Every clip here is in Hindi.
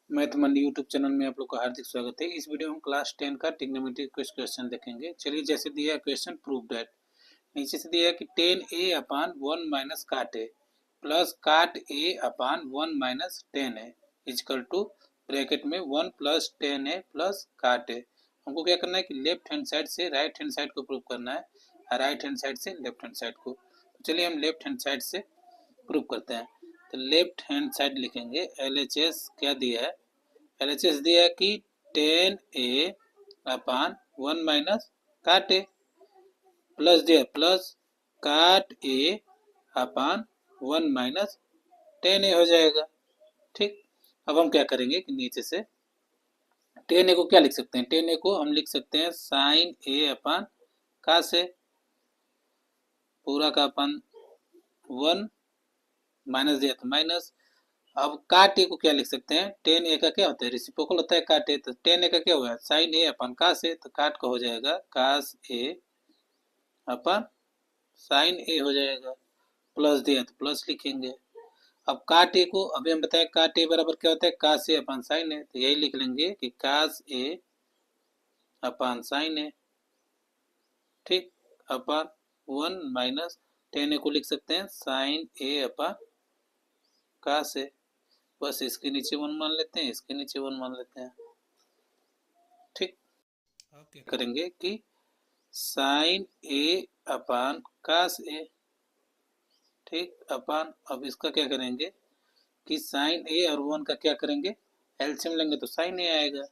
मैथ मंडी यूट्यूब चैनल में आप लोग का हार्दिक स्वागत है। इस वीडियो में हम क्लास 10 का ट्रिग्नोमेट्री क्वेश्चन देखेंगे। चलिए, जैसे दिया है क्वेश्चन, प्रूव दैट। नीचे से दिया है कि 10a अपान 1 माइनस काट A plus cot A upon 1 minus 10a equal to bracket में 1 प्लस 10a प्लस काट ए। हमको क्या करना है कि लेफ्ट हैंड साइड से राइट हैंड साइड को प्रूव करना है और राइट हैंड साइड से लेफ्ट हैंड साइड को। तो चलिए हम लेफ्ट हैंड साइड से प्रूव करते हैं। तो लेफ्ट हैंड साइड लिखेंगे। LHS क्या दिया है? LHS दिया है कि 10a अपान 1 माइनस काट ए प्लस दिया plus cot A upon 1 minus 10a हो जाएगा। ठीक, अब हम क्या करेंगे कि नीचे से 10a को क्या लिख सकते हैं? 10a को हम लिख सकते हैं साइन ए अपान का से पूरा का अपान 1 माइनस दिया तो माइनस। अब काट ए को क्या लिख सकते हैं? 10a का क्या होता है? रेसिप्रोकल होता है काट ए। तो 10a का क्या हुआ? साइन ए अपन कास ए। तो काट का हो जाएगा कास ए अपन साइन ए हो जाएगा। प्लस दिया तो प्लस लिखेंगे। अब काट ए को अभी हम बताएं काट ए बराबर क्या होता है? कास ए अपन साइन ए। तो यही लिख लेंगे कि कास ए अपन साइन ए। ठीक, अपन 1 माइनस 10a को लिख सकते हैं साइन ए अपन कास ए। बस इसके नीचे 1 मान लेते हैं, इसके नीचे 1 मान लेते हैं। ठीक, अब क्या करेंगे कि साइन ए अपान कास ए। ठीक, अपान अब इसका क्या करेंगे कि साइन ए और 1 का क्या करेंगे? एलसीएम लेंगे तो साइन ए आएगा।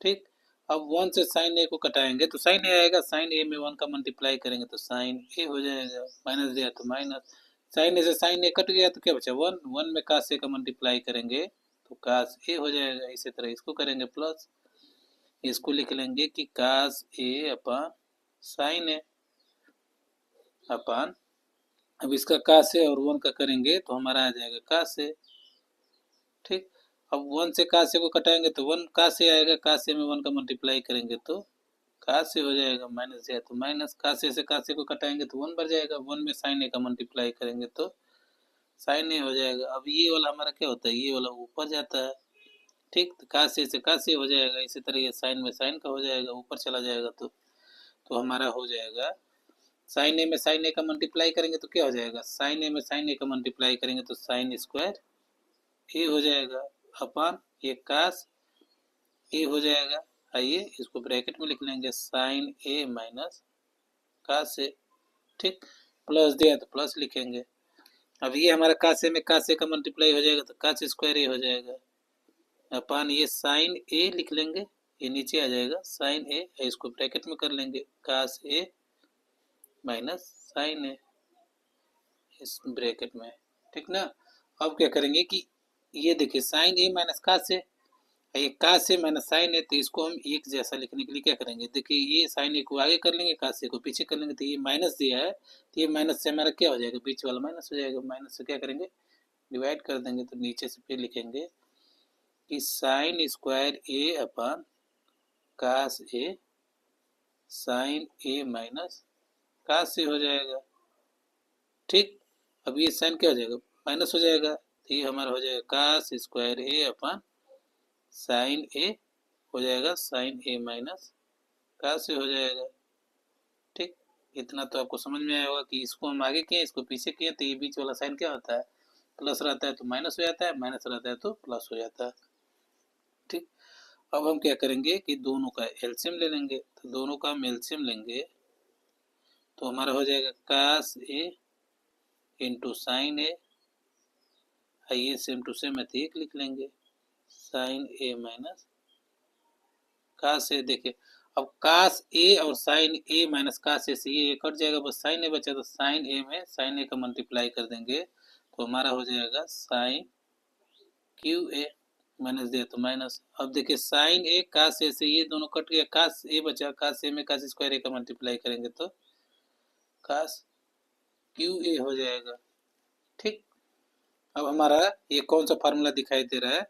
ठीक, अब 1 से साइन ए को कटाएंगे तो साइन ए आएगा। साइन ए में 1 का मल्टीप्लाई करेंगे तो साइन ए हो जाएगा। माइनस दिया तो माइनस। साइन ए से साइन ए कट गया तो क्या बचा? 1। 1 में कास ए का मल्टीप्लाई करेंगे तो कास ए हो जाएगा। इसी तरह इसको करेंगे प्लस। इसको लिख लेंगे कि कास ए अपान साइन ए अपान, अब इसका कास ए और 1 का करेंगे तो हमारा आ जाएगा कास ए। ठीक, अब 1 से कास ए को कटाएंगे तो 1 कास ए आएगा। कास ए में 1 का मल्टीप्लाई करेंगे तो कास ए हो जाएगा। माइनस दिया तो माइनस। कास ए से कास ए को कटाएंगे तो 1 बढ़ जाएगा। 1 में साइन ए का मल्टीप्लाई करेंगे तो साइन ए हो जाएगा। अब ये वाला हमारा क्या होता है? ये वाला ऊपर जाता है। ठीक, तो कास ए से कास ए हो जाएगा। इसी तरह ये साइन में साइन का हो जाएगा, ऊपर चला जाएगा। तो हमारा हो जाएगा साइन ए में साइन ए का मल्टीप्लाई करेंगे तो क्या हो जाएगा? साइन ए में साइन ए का मल्टीप्लाई करेंगे तो साइन स्क्वायर ए हो जाएगा अपान ये कास ए हो जाएगा। आइए इसको ब्रैकेट में लिख लेंगे साइन ए माइनस कास ए। ठीक, प्लस दिया तो प्लस लिखेंगे। अब ये हमारा कास ए में कास ए का मल्टीप्लाई हो जाएगा तो कास स्क्वायर ए हो जाएगा अपान ये साइन ए लिख लेंगे। ये नीचे आ जाएगा साइन ए, इसको ब्रैकेट में कर लेंगे कास ए माइनस साइन ए इस ब्रैकेट में। ठीक ना, अब क्या करेंगे कि ये देखिए साइन ए माइनस का से, ये का से माइनस साइन ए, तो इसको हम एक जैसा लिखने के लिए क्या करेंगे? देखिए ये साइन ए को आगे कर लेंगे, का से को पीछे कर लेंगे। तो ये माइनस दिया है तो ये माइनस से हमारा क्या हो जाएगा? बीच वाला माइनस हो जाएगा। माइनस से क्या करेंगे? डिवाइड कर देंगे। तो नीचे से फिर लिखेंगे कि साइन स्क्वायर ए अपन कास ए साइन ए माइनस कास से हो जाएगा। ठीक, अब ये साइन क्या हो जाएगा? माइनस हो जाएगा। तो ये हमारा हो जाएगा कास स्क्वायर ए अपन साइन ए हो जाएगा साइन ए माइनस कास से हो जाएगा। ठीक, इतना तो आपको समझ में आया होगा कि इसको हम आगे किए, इसको पीछे किए। तो ये बीच वाला साइन क्या होता है? प्लस रहता है तो माइनस हो जाता है, माइनस रहता है तो प्लस हो जाता है। ठीक, अब हम क्या करेंगे कि दोनों का एलसीएम ले लेंगे। तो दोनों का हम एलसीएम लेंगे तो हमारा हो जाएगा कास ए इंटू साइन ए। आइए सेम टू सेम मैथ एक लिख लेंगे साइन ए माइनस कास ए। देखिए अब कास ए और साइन ए माइनस कास ए से ये कट जाएगा, बस साइन ए बचा। तो साइन ए में साइन ए का मल्टीप्लाई कर देंगे तो हमारा हो जाएगा साइन क्यू ए। माइनस दिया तो माइनस। अब देखिए साइन ए कास ए से ये दोनों कट गया, कास ए बचा। कास ए में कास स्क्वायर ए का मल्टीप्लाई करेंगे तो कास क्यू ए हो जाएगा। ठीक, अब हमारा ये कौन सा फार्मूला दिखाई दे रहा है?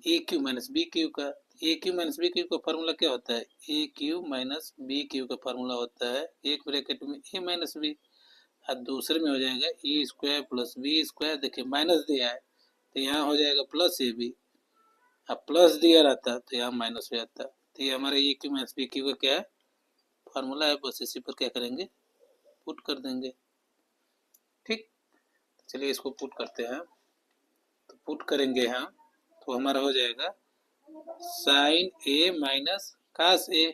ए क्यू माइनस बी क्यू का। ए क्यू माइनस बी क्यू का फार्मूला क्या होता है? ए क्यू माइनस बी क्यू का फार्मूला होता है एक ब्रैकेट में ए माइनस बी और दूसरे में हो जाएगा ए स्क्वायर प्लस बी स्क्वायर। देखिए माइनस दिया है तो यहाँ हो जाएगा प्लस ए बी। अब प्लस दिया रहता तो यहाँ माइनस हो जाता। तो ये हमारा ए क्यू माइनस बी क्यू का क्या है, फार्मूला है, बस इसी पर क्या करेंगे, पुट कर देंगे। ठीक, चलिए इसको पुट करते हैं। तो पुट करेंगे हम तो हमारा हो जाएगा साइन ए माइनस कास ए।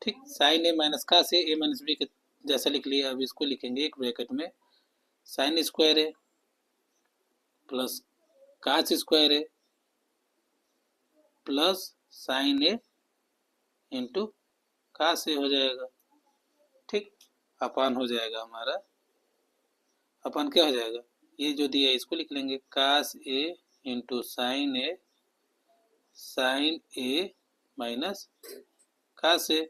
ठीक, साइन ए माइनस कास ए माइनस बी के जैसा लिख लिया। अब इसको लिखेंगे एक ब्रैकेट में sign square A plus cos square A plus sine A into cos ए हो जाएगा। ठीक, अपान हो जाएगा हमारा, अपान क्या हो जाएगा, ये जो दिया है इसको लिख लेंगे कास ए इंटू साइन ए माइनस कास ए।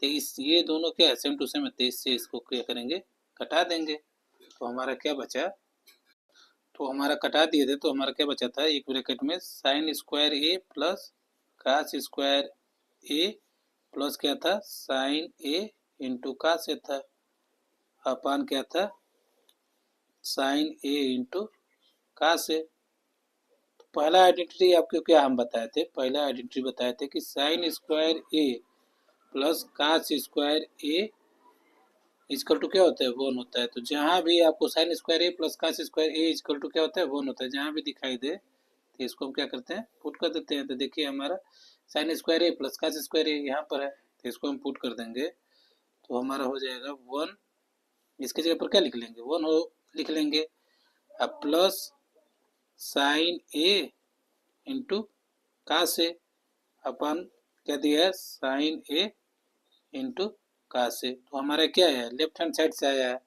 तो इस ये दोनों क्या है, सेम टू सेम है, तो इससे इसको क्या करेंगे, कटा देंगे। तो हमारा क्या बचा, तो हमारा कटा दिए थे तो हमारा क्या बचा था, एक ब्रैकेट में sign square A plus cos square A plus क्या था साइन ए इंटू कास ए था, अपान क्या था साइन ए इंटू कास ए। तो पहला आइडेंटिटी आपको क्या हम बताए थे, पहला आइडेंटिटी बताए थे कि sine square A plus cos square A equal to क्या होता है, वन होता है। तो जहाँ भी आपको sine square A plus cos square A equal to क्या होता है, वन होता है। जहाँ भी दिखाई दे तो इसको हम क्या करते हैं, पुट कर देते हैं। तो देखिए हमारा sign square A plus cos square ए यहाँ पर है, तो इसको हम पुट कर देंगे। तो हमारा हो जाएगा वन, इसके जगह पर क्या लिख लेंगे, वन हो लिख लेंगे। अब plus sine A into cos A अपन क्या दिया है साइन ए इंटू कास ए। तो हमारा क्या है, लेफ्ट हैंड साइड से आया है।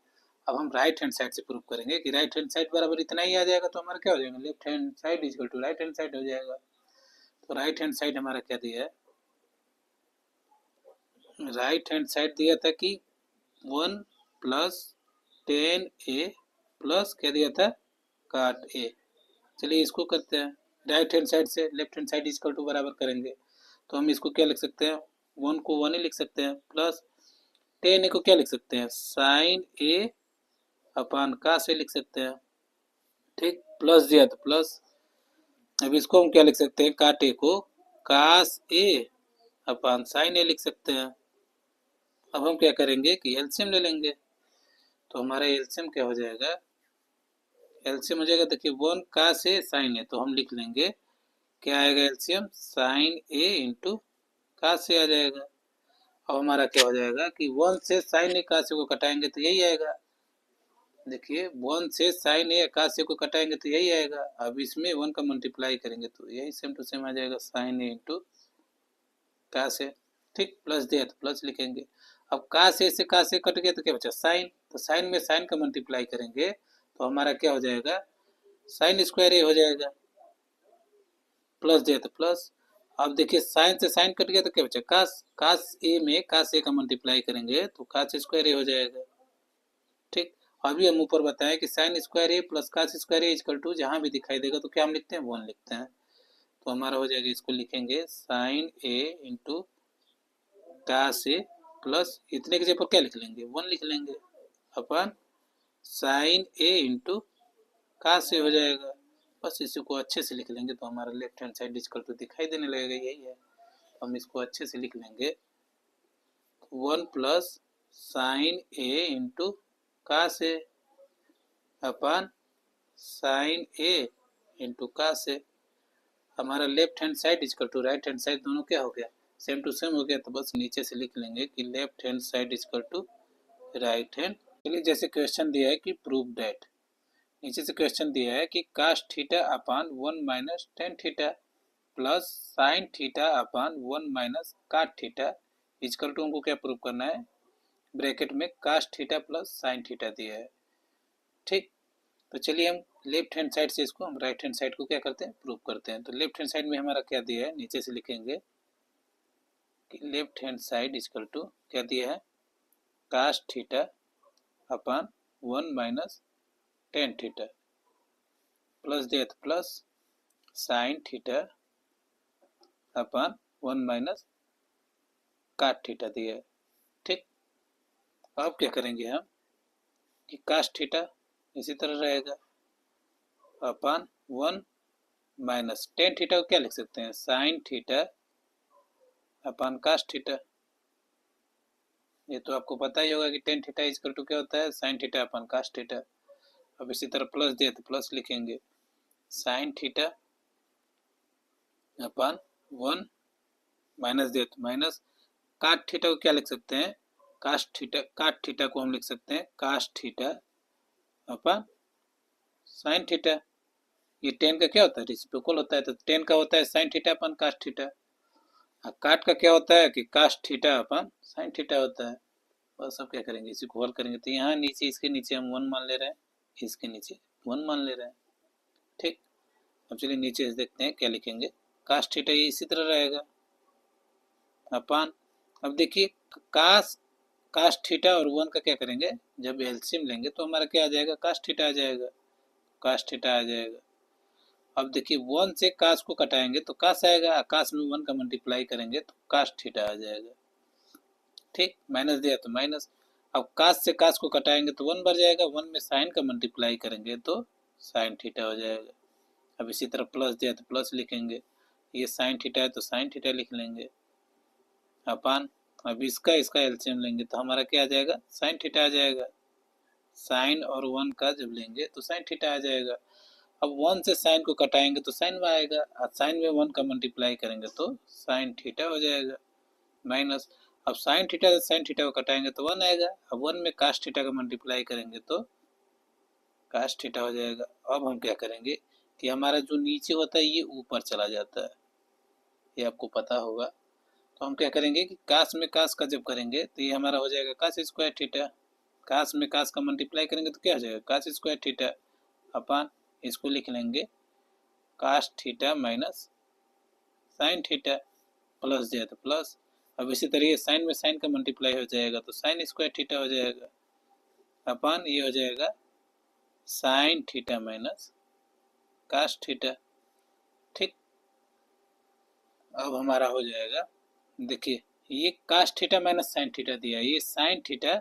अब हम राइट हैंड साइड से प्रूव करेंगे कि राइट हैंड साइड बराबर इतना ही आ जाएगा। तो हमारा क्या हो जाएगा, left hand side equal to right hand side हो जाएगा। तो राइट हैंड साइड हमारा क्या दिया है, राइट हैंड साइड दिया था कि one plus tan A plus क्या दिया था काट ए। चलिए इसको करते हैं राइट हैंड साइड से left hand side equal to बराबर करेंगे। तो हम इसको क्या लिख सकते हैं, वन को वन ही लिख सकते हैं, प्लस टेन ए को क्या लिख सकते हैं साइन ए अपान का से लिख सकते हैं। ठीक, प्लस दिया तो प्लस। अब इसको हम क्या लिख सकते हैं, काट ए को कास ए अपान साइन ए लिख सकते हैं। अब हम क्या करेंगे कि एलसीएम ले लेंगे। तो हमारा एलसीएम क्या हो जाएगा, एलसीएम हो जाएगा, देखिए वन कास ए साइन ए, तो हम लिख लेंगे क्या आएगा LCM sign A into cos ए आ जाएगा। अब हमारा क्या हो जाएगा कि वन से साइन ए कास ए को कटाएंगे तो यही आएगा। देखिए वन से साइन ए कास ए को कटाएंगे तो यही आएगा। अब इसमें वन का मल्टीप्लाई करेंगे तो यही सेम टू सेम आ जाएगा साइन ए इंटू कास ए। ठीक, प्लस दिया तो प्लस लिखेंगे। अब कास ए से कास ए कट गया तो क्या बचा साइन, तो साइन में साइन का मल्टीप्लाई करेंगे तो हमारा क्या हो जाएगा साइन स्क्वायर ए हो जाएगा, प्लस दिया तो प्लस। अब देखिए साइन से साइन कट गया तो क्या बचा कास, कास ए में कास ए का मल्टीप्लाई करेंगे तो कास स्क्वायर ए हो जाएगा। ठीक, अभी हम ऊपर बताएं कि sine square A plus cos square A equal to जहां भी दिखाई देगा तो क्या हम लिखते हैं, वन लिखते हैं। तो हमारा हो जाएगा, इसको लिखेंगे sign A into cos A plus इतने के जगह पर क्या लिख लेंगे, वन लिख लेंगे, अपन साइन ए इंटू कास ए हो जाएगा। बस इसी को अच्छे से लिख लेंगे तो हमारा left hand side equal to दिखाई देने लगेगा, यही है। हम इसको अच्छे से लिख लेंगे, one plus sine A into cos A upon sine A into cos A. हमारा left hand side equal to right hand side दोनों क्या हो गया, सेम टू सेम हो गया। तो बस नीचे से लिख लेंगे कि left hand side equal to right hand. चलिए जैसे क्वेश्चन दिया है कि प्रूव दैट, नीचे से क्वेश्चन दिया है कि cos theta upon one minus tan theta plus sine theta upon one minus cot theta equal to, हमको क्या प्रूव करना है, ब्रैकेट में cos theta plus sine theta दिया है। ठीक, तो चलिए हम लेफ्ट हैंड साइड से इसको हम राइट हैंड साइड को क्या करते हैं, प्रूव करते हैं। तो लेफ्ट हैंड साइड में हमारा क्या दिया है, नीचे से लिखेंगे कि left hand side equal to क्या दिया है cos theta upon one minus tan theta plus दिया तो plus sine theta upon one minus cot theta दिया है। ठीक, अब क्या करेंगे हम कि कास थीटा इसी तरह रहेगा अपान वन माइनस टेन थीटा को क्या लिख सकते हैं, साइन थीटा अपन कास थीटा। ये तो आपको पता ही होगा कि टेन थीटा इक्वल टू क्या होता है, साइन थीटा अपन कास थीटा। अब इसी तरह प्लस दिया तो प्लस लिखेंगे, साइन थीटा अपन 1 माइनस दिया तो माइनस, काट थीटा को क्या लिख सकते हैं, कास थीटा, काट थीटा को हम लिख सकते हैं कास थीटा अपन साइन थीटा। ये टेन का क्या होता है, रेसिप्रोकल होता है, तो टेन का होता है साइन थीटा अपन कास थीटा। काट का क्या होता है कि कास थीटा अपन साइन थीटा होता है। बस अब क्या करेंगे, इसी को हल करेंगे, तो यहाँ नीचे इसके नीचे हम 1 मान ले रहे हैं, इसके नीचे 1 मान ले रहे हैं। ठीक, अब चलिए नीचे से देखते हैं क्या लिखेंगे, कास थीटा ये इसी तरह रहेगा अपन। अब देखिए कास, कास थीटा और 1 का क्या करेंगे, जब एलसीएम लेंगे तो हमारा क्या आ जाएगा, कास थीटा आ जाएगा, कास थीटा आ जाएगा। अब देखिए 1 से कास को कटाएंगे तो कास आएगा, कास में 1 का मल्टीप्लाई करेंगे तो कास थीटा आ जाएगा। ठीक, माइनस दिया तो माइनस, अब कास से कास को कटाएंगे तो 1 बढ़ जाएगा, 1 में साइन का मल्टीप्लाई करेंगे तो साइन थीटा हो जाएगा। अब इसी तरह प्लस दिया तो प्लस लिखेंगे, ये साइन थीटा है तो साइन थीटा लिख लेंगे अपन। अब इसका इसका एलसीएम लेंगे तो हमारा क्या आ जाएगा, साइन थीटा आ जाएगा। साइन और 1 का जब लेंगे तो साइन थीटा आ जाएगा। अब 1 से साइन को कटाएंगे तो साइन में आएगा, और साइन में 1 का मल्टीप्लाई करेंगे तो साइन थीटा हो जाएगा माइनस। अब साइन थीटा से साइन थीटा को कटाएंगे तो 1 आएगा, अब 1 में कास थीटा का मल्टीप्लाई करेंगे तो कास थीटा हो जाएगा। अब हम क्या करेंगे कि हमारा जो नीचे होता है ये ऊपर चला जाता है, ये आपको पता होगा। तो हम क्या करेंगे कि कास में कास का जब करेंगे तो ये हमारा हो जाएगा कास स्क्वायर थीटा, कास में कास का मल्टीप्लाई करेंगे तो क्या हो जाएगा, कास स्क्वायर थीटा अपन, इसको लिख लेंगे cos theta minus sine theta, plus दिया तो प्लस। अब इसी तरीके साइन में साइन का मल्टीप्लाई हो जाएगा तो साइन स्क्वायर थीटा हो जाएगा अपन, ये हो जाएगा sine theta minus cos theta. ठीक, अब हमारा हो जाएगा, देखिए ये cos theta minus sine theta दिया, ये sine theta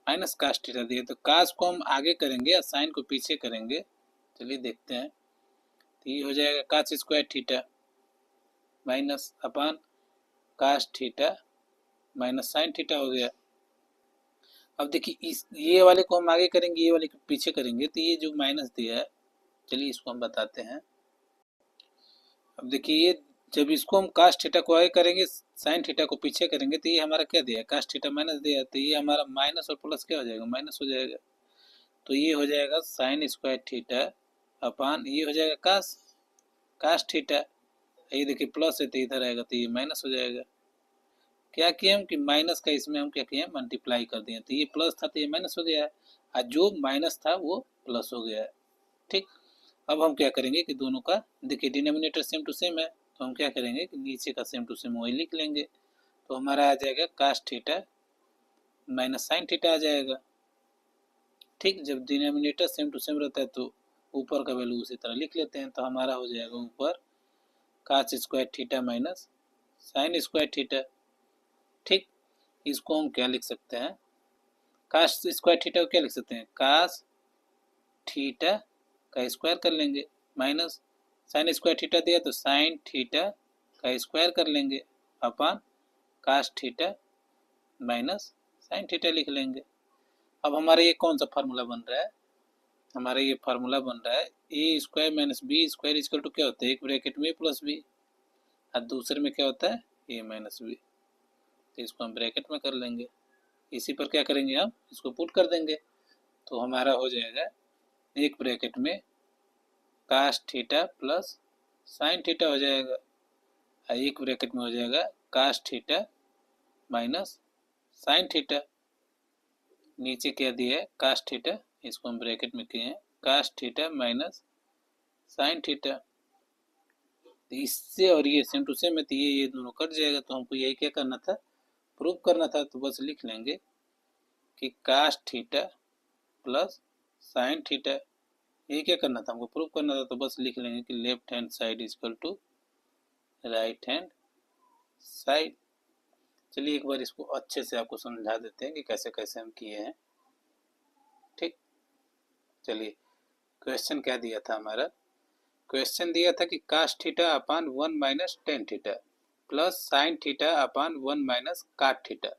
minus cos theta दिया, तो कास को हम आगे करेंगे और साइन को पीछे करेंगे। चलिए देखते हैं, तो ये हो जाएगा कास स्क्वायर थीटा माइनस अपन cos theta minus sine theta हो गया। अब देखिए इस ये वाले को हम आगे करेंगे, ये वाले को पीछे करेंगे, तो ये जो माइनस दिया है, चलिए इसको हम बताते हैं। अब देखिए ये जब इसको हम कास थीटा को आगे करेंगे, साइन थीटा को पीछे करेंगे, तो ये हमारा क्या दिया है, कास थीटा माइनस दिया है, तो ये हमारा माइनस और प्लस क्या हो जाएगा, माइनस हो जाएगा। तो ये हो जाएगा साइन स्क्वायर थीटा अपान, ये हो जाएगा कास, कास थीटा। ये देखिए प्लस है तो इधर आएगा तो ये माइनस हो जाएगा। क्या किए हम कि माइनस का इसमें हम क्या किए, मल्टीप्लाई कर दिए, तो ये प्लस था तो ये माइनस हो गया है, और जो माइनस था वो प्लस हो गया है। ठीक, अब हम क्या करेंगे कि दोनों का देखिए डिनोमिनेटर सेम टू सेम है, तो हम क्या करेंगे कि नीचे का सेम टू सेम वही लिख लेंगे, तो हमारा आ जाएगा cos theta minus sine theta आ जाएगा। ठीक, जब डिनोमिनेटर सेम टू सेम रहता है तो ऊपर का वैल्यू उसी तरह लिख लेते हैं, तो हमारा हो जाएगा ऊपर cos square theta minus sine square theta. ठीक, इसको हम क्या लिख सकते हैं, कास स्क्वायर थीटा को क्या लिख सकते हैं, कास थीटा का स्क्वायर कर लेंगे माइनस साइन स्क्वायर थीटा दिया तो साइन थीटा का स्क्वायर कर लेंगे अपन cos theta minus sine theta लिख लेंगे। अब हमारा ये कौन सा फार्मूला बन रहा है, हमारा ये फार्मूला बन रहा है A square minus B square equal to क्या होता है, एक ब्रैकेट में प्लस बी और दूसरे में क्या होता है ए माइनस बी, तो इसको हम ब्रैकेट में कर लेंगे, इसी पर क्या करेंगे हम इसको पुट कर देंगे, तो हमारा हो जाएगा एक ब्रैकेट में cos theta plus sine theta हो जाएगा, और एक ब्रैकेट में हो जाएगा cos theta minus sine theta. नीचे क्या दिया है कास थीटा, इसको हम ब्रैकेट में किए हैं cos theta minus sine theta. तो इससे और ये सेम टू सेम है, तो ये दोनों कट जाएगा, तो हमको यही क्या करना था, प्रूव करना था, तो बस लिख लेंगे कि cos theta plus sine theta, ये क्या करना था हमको प्रूव करना था, तो बस लिख लेंगे कि left hand side equal to right hand side. चलिए एक बार इसको अच्छे से आपको समझा देते हैं कि कैसे कैसे हम किए हैं। ठीक, चलिए क्वेश्चन क्या दिया था हमारा क्वेश्चन दिया था कि cast theta upon 1 minus tan theta plus sine theta अपान 1 माइनस काट थीटा।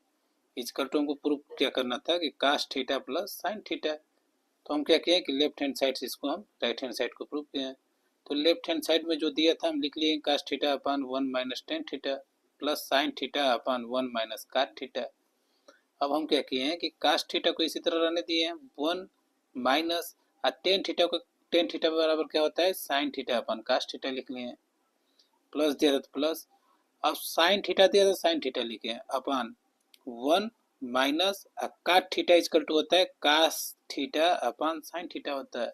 इसका तो हमको प्रूफ क्या करना था कि cast theta plus sine theta. तो हम क्या किए कि लेफ्ट हैंड साइड से इसको हम राइट हैंड साइड को प्रूव किए। तो लेफ्ट हैंड साइड में जो दिया था हम लिख लिए cast theta upon 1 minus tan theta plus sine theta अपान 1 माइनस काट थीटा। अब हम क्या किए हैं कि कास्ट थीटा को इसी तरह रहने दिए हैं 1 माइनस टेन थीटा को, टेन थीटा बराबर क्या होता है साइन थीटा अपन कास्ट थीटा लिख लिए हैं, प्लस दिया था तो प्लस। अब साइन थीटा दिया था साइन थीटा लिखे हैं अपन 1 minus cot theta is equal to होता है कास थीटा अपन साइन थीटा होता है।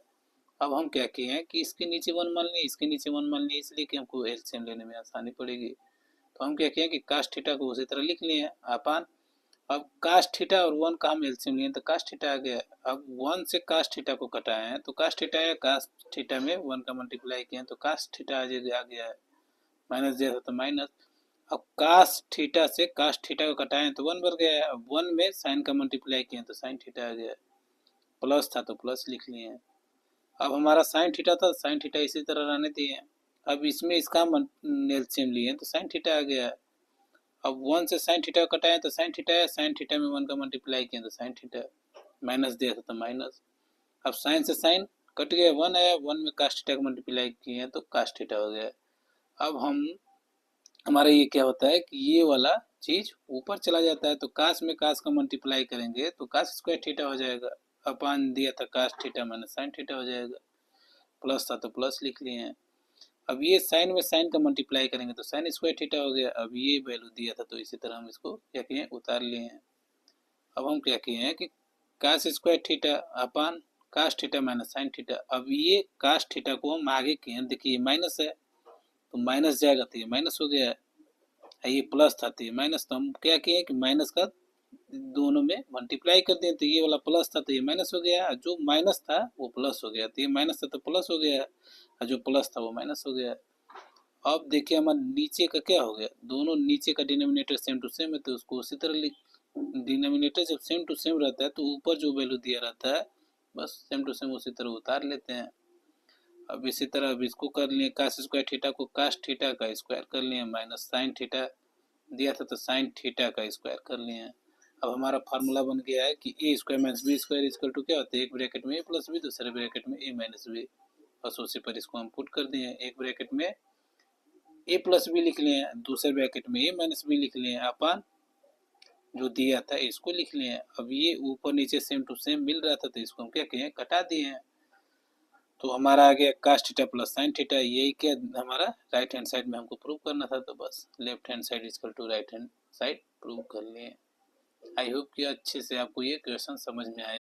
अब हम क्या किए हैं कि इसके नीचे 1 मान लिए, इसके नीचे 1 मान लिए, इसलिए कि हमको एलसीएम लेने में आसानी पड़ेगी। तो हम क्या किए कि कास्ट थीटा को उसी तरह लिख लिए हैं अपन। अब कास्ट थीटा और 1 का हम एलसीएम लिए तो कास्ट थीटा आ गया। अब 1 से कास्ट थीटा को घटाए हैं तो कास्ट थीटा आया, कास्ट थीटा में 1 का मल्टीप्लाई किए तो कास्ट थीटा आ गया है, माइनस दिया था तो माइनस। अब कास्ट थीटा से कास्ट थीटा को घटाए तो 1 बढ़ गया है। अब 1 में साइन का मल्टीप्लाई किए तो साइन थीटा आ गया, प्लस था तो प्लस लिख लिए हैं। अब हमारा साइन थीटा था, साइन थीटा इसी तरह रहने दिए। अब इसमें इसका एलसीएम लिए तो साइन थीटा आ गया। अब 1 से साइन थीटा कटाए तो साइन थीटा है, साइन थीटा में 1 का मल्टीप्लाई किया तो साइन थीटा, माइनस दिया था तो माइनस। अब साइन से साइन कट गया, 1 आया, 1 में कास्ट थीटा का मल्टीप्लाई किए तो कास्ट थीटा हो गया। अब हमारा ये क्या होता है कि ये वाला चीज ऊपर चला जाता है तो कास में कास का मल्टीप्लाई करेंगे तो कास स्क्वायर थीटा हो जाएगा, अपान दिया था cast theta minus sine theta हो जाएगा, प्लस था तो प्लस लिख लिए हैं। अब ये साइन में साइन का मल्टीप्लाई करेंगे तो साइन स्क्वायर थीटा हो गया। अब ये वैल्यू दिया था तो इसी तरह हम इसको क्या किए उतार लिए हैं। अब हम क्या किए हैं कि cos square theta upon cos theta minus sine theta. अब ये कास थीटा को हम आगे किए, देखिए माइनस है तो माइनस जाएगा तो ये माइनस हो गया है, ये प्लस था तो ये माइनस। तो हम क्या किए कि माइनस का दोनों में मल्टीप्लाई कर दिए तो ये वाला प्लस था तो ये माइनस हो गया, जो माइनस था वो प्लस हो गया, तो ये माइनस था तो प्लस हो गया, और जो प्लस था वो माइनस हो गया। अब देखिए हमारे नीचे का क्या हो गया, दोनों नीचे का डिनोमिनेटर सेम टू सेम है तो उसको उसी तरह लिख, डिनोमिनेटर जब सेम टू सेम रहता है तो ऊपर जो वैल्यू दिया रहता है बस सेम टू सेम उसी तरह उतार लेते हैं। अब इसी तरह अब इसको कर लिए कास स्क्वायर थीटा को कास थीटा का स्क्वायर कर लिए, माइनस साइन थीटा दिया था तो साइन थीटा का स्क्वायर कर लिए। अब हमारा फार्मूला बन गया है कि A square minus B square equal to क्या होता है, एक ब्रैकेट में ए प्लस बी, दूसरे ब्रैकेट में ए माइनस बी, बस उसी पर इसको हम पुट कर दिए। एक ब्रैकेट में ए प्लस बी लिख लिए, दूसरे ब्रैकेट में ए माइनस बी लिख लिए, अपन जो दिया था इसको लिख लिए। अब ये ऊपर नीचे सेम टू सेम मिल रहा था तो इसको हम क्या किए कटा दिए हैं। तो हमारा आ गया cast theta plus sine theta, यही क्या हमारा राइट हैंड साइड में हमको प्रूव करना था, तो बस left hand side equal to right hand side prove कर लिए। आई होप कि अच्छे से आपको ये क्वेश्चन समझ में आए।